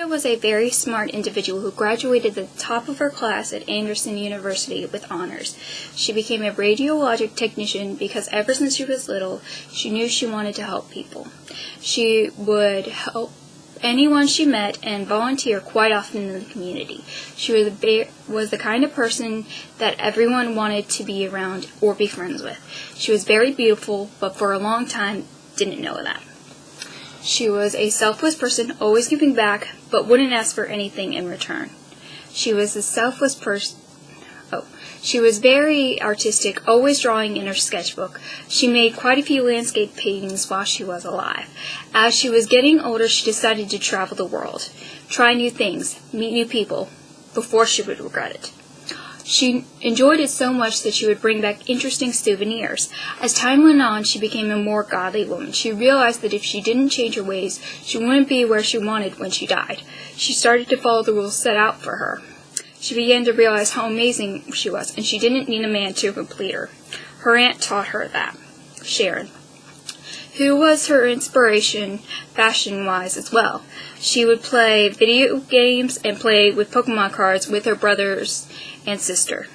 Victoria was a very smart individual who graduated at the top of her class at Anderson University with honors. She became a radiologic technician because ever since she was little, she knew she wanted to help people. She would help anyone she met and volunteer quite often in the community. She was the kind of person that everyone wanted to be around or be friends with. She was very beautiful, but for a long time didn't know that. She was a selfless person, always giving back, but wouldn't ask for anything in return. She was a selfless person. She was very artistic, always drawing in her sketchbook. She made quite a few landscape paintings while she was alive. As she was getting older, she decided to travel the world, try new things, meet new people, before she would regret it. She enjoyed it so much that she would bring back interesting souvenirs. As time went on, she became a more godly woman. She realized that if she didn't change her ways, she wouldn't be where she wanted when she died. She started to follow the rules set out for her. She began to realize how amazing she was, and she didn't need a man to complete her. Her aunt taught her that, Sharon, who was her inspiration fashion-wise as well. She would play video games and play with Pokemon cards with her brothers and sister.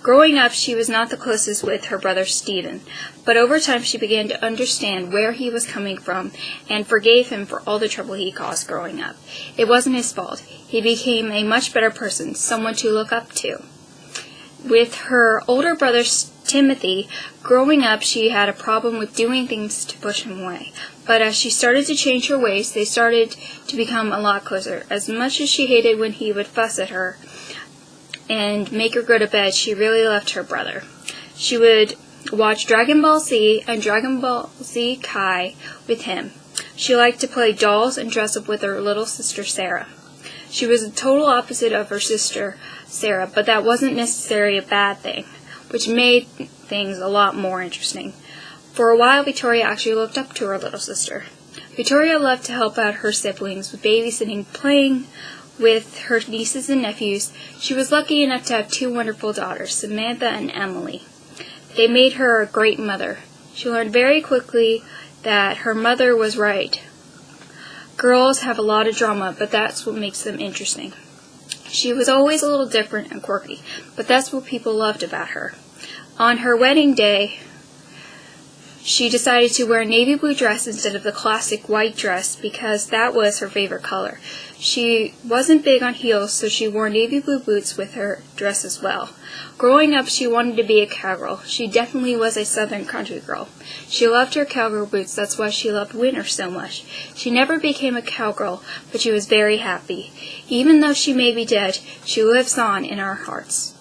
Growing up, she was not the closest with her brother Stephen, but over time she began to understand where he was coming from and forgave him for all the trouble he caused growing up. It wasn't his fault. He became a much better person, someone to look up to. With her older brother Timothy, growing up she had a problem with doing things to push him away. But as she started to change her ways, they started to become a lot closer. As much as she hated when he would fuss at her and make her go to bed, she really loved her brother. She would watch Dragon Ball Z and Dragon Ball Z Kai with him. She liked to play dolls and dress up with her little sister Sarah. She was the total opposite of her sister Sarah, but that wasn't necessarily a bad thing, which made things a lot more interesting. For a while, Victoria actually looked up to her little sister. Victoria loved to help out her siblings with babysitting, playing with her nieces and nephews. She was lucky enough to have two wonderful daughters, Samantha and Emily. They made her a great mother. She learned very quickly that her mother was right. Girls have a lot of drama, but that's what makes them interesting. She was always a little different and quirky, but that's what people loved about her. On her wedding day, she decided to wear a navy blue dress instead of the classic white dress because that was her favorite color. She wasn't big on heels, so she wore navy blue boots with her dress as well. Growing up, she wanted to be a cowgirl. She definitely was a southern country girl. She loved her cowgirl boots, that's why she loved winter so much. She never became a cowgirl, but she was very happy. Even though she may be dead, she lives on in our hearts.